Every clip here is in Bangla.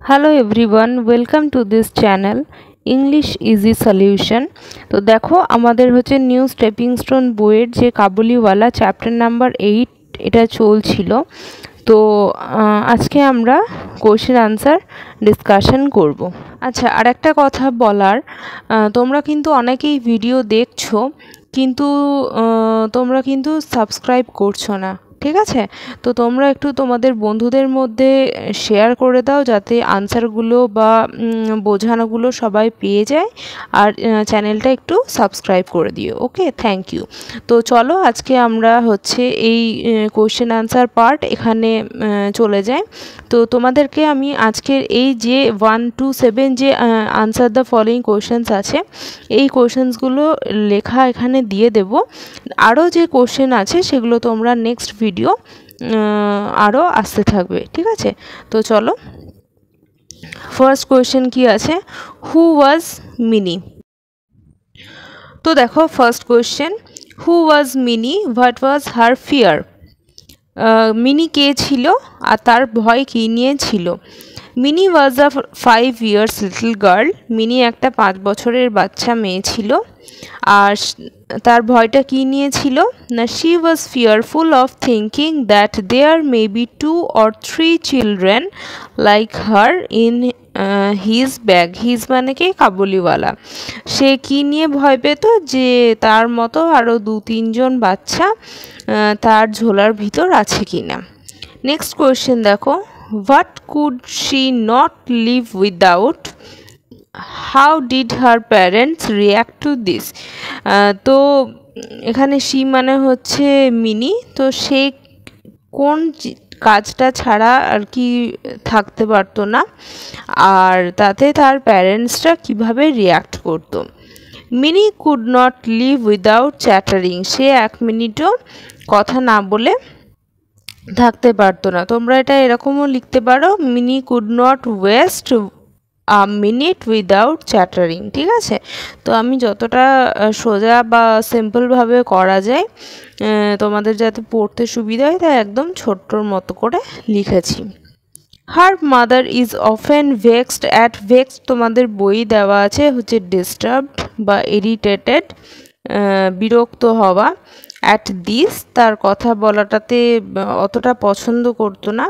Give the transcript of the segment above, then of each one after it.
Hello everyone, welcome to this channel English easy solution. তো দেখো, আমাদের হচ্ছে নিউ স্টেপিং স্টোন বইয়ের যে কাবুলিওয়ালা চ্যাপ্টার নাম্বার 8 এটা চলছিল। তো আজকে আমরা কোশ্চেন আনসার ডিসকাশন করব। আচ্ছা, আর একটা কথা বলার, তোমরা কিন্তু অনেকেই ভিডিও দেখছো, কিন্তু তোমরা কিন্তু সাবস্ক্রাইব করছো না, ঠিক আছে? তো তোমরা একটু তোমাদের বন্ধুদের মধ্যে শেয়ার করে দাও, যাতে আনসারগুলো বা বোঝানোগুলো সবাই পেয়ে যায়। আর চ্যানেলটা একটু সাবস্ক্রাইব করে দিও। ওকে, থ্যাংক ইউ। তো চলো, আজকে আমরা হচ্ছে এই কোশ্চেন আনসার পার্ট এখানে চলে যাই। তো তোমাদেরকে আমি আজকের এই যে 1 to 7 যে আনসার দ্য ফলোয়িং কোশ্চেন্স আছে, এই কোশ্চেন্সগুলো লেখা এখানে দিয়ে দেব। আরও যে কোশ্চেন আছে সেগুলো তোমরা নেক্সট ভিডিও আরও আসতে থাকবে, ঠিক আছে? তো চলো, ফার্স্ট কোয়েশ্চেন কি আছে, হু ওয়াজ মিনি? তো দেখো, first question, who was Mini, what was her fear? Mini কে ছিল আর তার ভয় কী নিয়ে ছিল? Mini was a 5 years little girl. Mini একটা 5 বছরের বাচ্চা মেয়ে ছিল। আর তার ভয়টা কী নিয়ে ছিল না, she was fearful of thinking that there may be 2 or 3 children like her in his bag. His মানে কি, কাবুলিওয়ালা। সে কী নিয়ে ভয় পেত? যে তার মতো আরও 2-3 জন বাচ্চা তার ঝোলার ভিতর আছে কি না। নেক্সট কোয়েশ্চেন দেখো, what could she not live without? How did her parents react to this? তো এখানে শি মানে হচ্ছে মিনি। তো সে কোন কাজটা ছাড়া আর কি থাকতে পারতো না, আর তাতে তার প্যারেন্টসরা কিভাবে রিয়্যাক্ট করতো? Mini could not live without chattering. সে 1 মিনিটও কথা না বলে থাকতে পারতো না। তোমরা এটা এরকমও লিখতে পারো, mini could not waste a minute without chattering, ঠিক আছে? তো আমি যতটা সোজা বা সিম্পলভাবে করা যায় তোমাদের যাতে পড়তে সুবিধা হয়, তাই একদম ছোট্টর মতো করে লিখেছি। Her mother is often vexed at. Vexed তোমাদের বই দেওয়া আছে হচ্ছে ডিস্টার্বড বা ইরিটেটেড, বিরক্ত হওয়া। অ্যাট দিস, তার কথা বলাটাতে অতটা পছন্দ করতো না।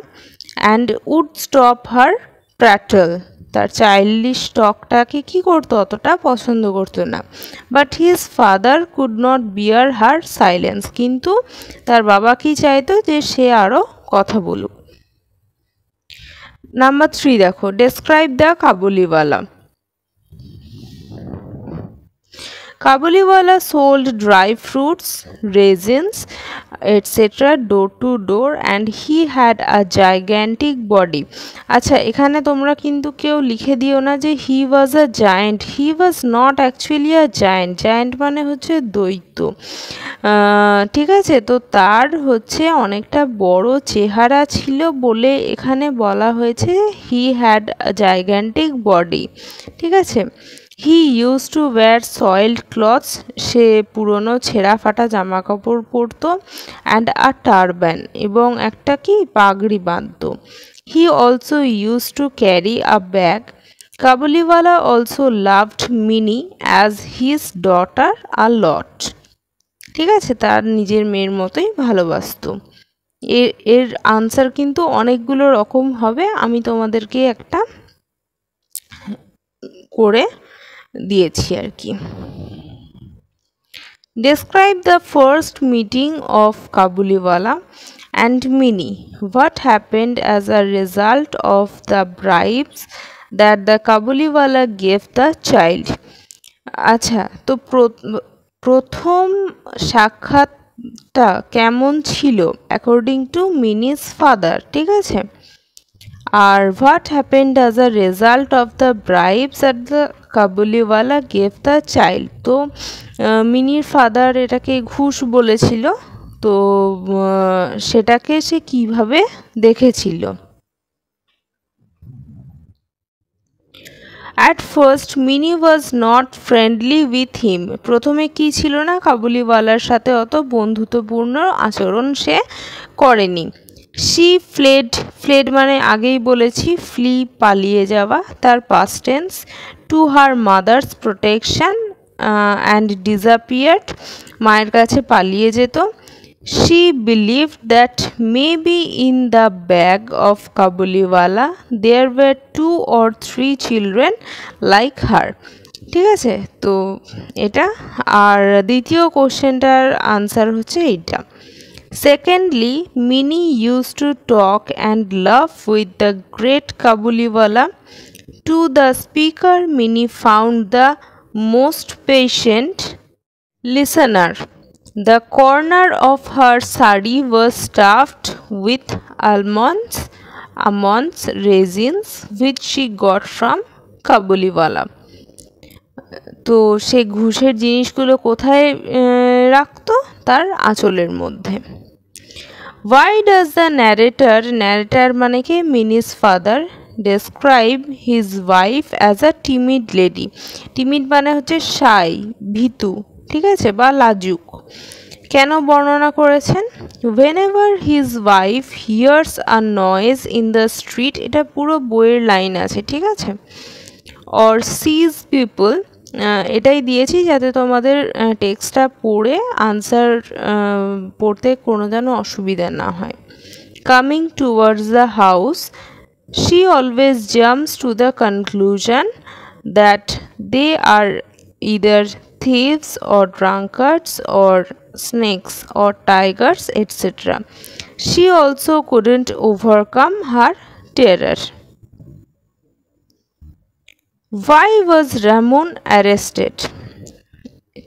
অ্যান্ড উড স্টপ হার প্র্যাটল, তার চাইল্ডিশ টকটাকে কী করতো, অতটা পছন্দ করতো না। But his father could not beer her silence, কিন্তু তার বাবা কি চাইতো, যে সে আরও কথা বলুক। নাম্বার 3 দেখো, describe the Kabuliwala. Kabuliwala sold dry fruits, raisins, etc. door to door and he had a gigantic body. আচ্ছা, এখানে তোমরা কিন্তু কেউ লিখে দিও না যে he was a giant. He was not actually a giant. Giant মানে হচ্ছে দৈত্য, ঠিক আছে? তো তার হচ্ছে অনেকটা বড় চেহারা ছিল বলে এখানে বলা হয়েছে he had a gigantic body, ঠিক আছে? He use to wear soiled clothes, সে পুরনো ছেঁড়া ফাটা জামা কাপড় পরতো। অ্যান্ড আ টারবান, এবং একটা কি পাগড়ি বাঁধতো। He also use to carry a bag. Kabuliwala also loved Mini as his daughter a lot, ঠিক আছে? তার নিজের মেয়ের মতোই ভালোবাসতো। এর আনসার কিন্তু অনেকগুলো রকম হবে, আমি তোমাদেরকে একটা করে দিয়েছি আর কি। Describe the first meeting of Kabuliwala and Mini. What happened as a result of the bribes that the Kabuliwala gave the child? আচ্ছা, তো প্রথম সাক্ষাৎটা কেমন ছিল অ্যাকর্ডিং টু মিনিস ফাদার, ঠিক আছে? আর what happened as a result of the bribes at the Kabuliwala gave the child. তো মিনির ফাদার এটাকে ঘুষ বলেছিল, তো সেটাকে সে কিভাবে দেখেছিল? At first mini was not friendly with him. প্রথমে কি ছিল না, কাবুলিওয়ালার সাথে অত বন্ধুত্বপূর্ণ আচরণ সে করেনি। শি ফ্লেড, ফ্লেড মানে আগেই বলেছি ফ্লি পালিয়ে যাওয়া, তার past tense, to her mother's protection and disappeared, মায়ের কাছে পালিয়ে যেত। She believed that maybe in the bag of Kabuliwala there were 2 or 3 children like her. ঠিক আছে, তো এটা। আর দ্বিতীয় কোশ্চেনটার আনসার হচ্ছে এইটা। Secondly, Minnie used to talk and laugh with the great Kabuliwala. To the speaker, Minnie found the most patient listener. The corner of her sari was stuffed with almonds, raisins, which she got from Kabuliwala. তো সে ঘুষের জিনিসগুলো কোথায় রাখতো? তার আঁচলের মধ্যে। Why does the narrator মানে কি Minnie's father, describe his wife as a timid lady? Timid মানে হচ্ছে shy, ভীতু, ঠিক আছে, বা লাজুক। কেন বর্ণনা করেছেন? Whenever his wife hears a noise in the street, এটা পুরো বইয়ের লাইন আছে, ঠিক আছে, or sees people, এটাই দিয়েছি যাতে তোমাদের টেক্সটটা পড়ে আনসার পড়তে কোনো যেন অসুবিধা না হয়। Coming towards the house, she always jumps to the conclusion that they are either thieves or drunkards or snakes or tigers, etc. She also couldn't overcome her terror. Why was Ramon arrested?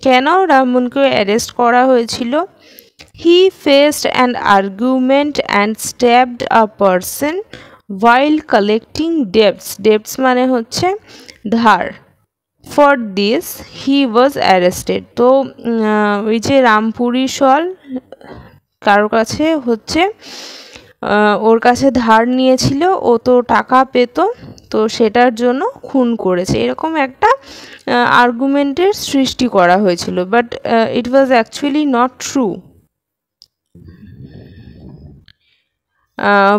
কেন রামনকে অ্যারেস্ট করা হয়েছিল? He faced an argument and stabbed a person while collecting debts. Debts মানে হচ্ছে ধার। For this he was arrested. তো ওই যে রামপুরি শল কারোর কাছে হচ্ছে ওর কাছে ধার নিয়েছিল, ও তো টাকা পেত, তো সেটার জন্য খুন করেছে, এরকম একটা আর্গুমেন্টের সৃষ্টি করা হয়েছিল, but it was actually not true.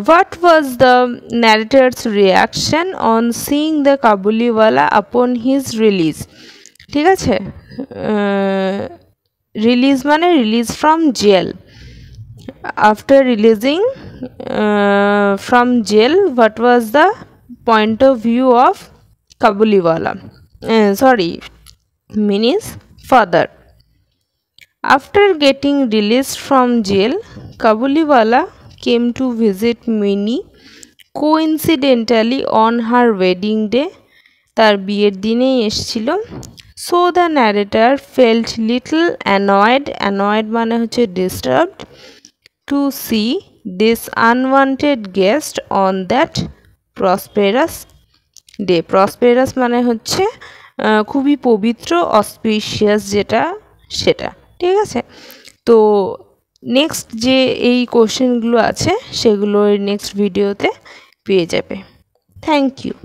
What was the narrator's reaction on seeing the Kabuliwala upon his release? ঠিক আছে, রিলিজ মানে release from jail. After releasing from jail, what was the point of view of Kabuliwala? Minnie's father. After getting released from jail, Kabuliwala came to visit Minnie coincidentally on her wedding day. তার বিয়ের দিনেই এসেছিল। So the narrator felt little annoyed মানে হচ্ছে disturbed to see this unwanted guest on that prosperous day. Prosperous মানে হচ্ছে খুবই পবিত্র, অসপিশিয়াস যেটা, সেটা, ঠিক আছে। তো নেক্সট যে এই কোশ্চেনগুলো আছে সেগুলো নেক্সট ভিডিওতে পেয়ে যাবে। Thank you.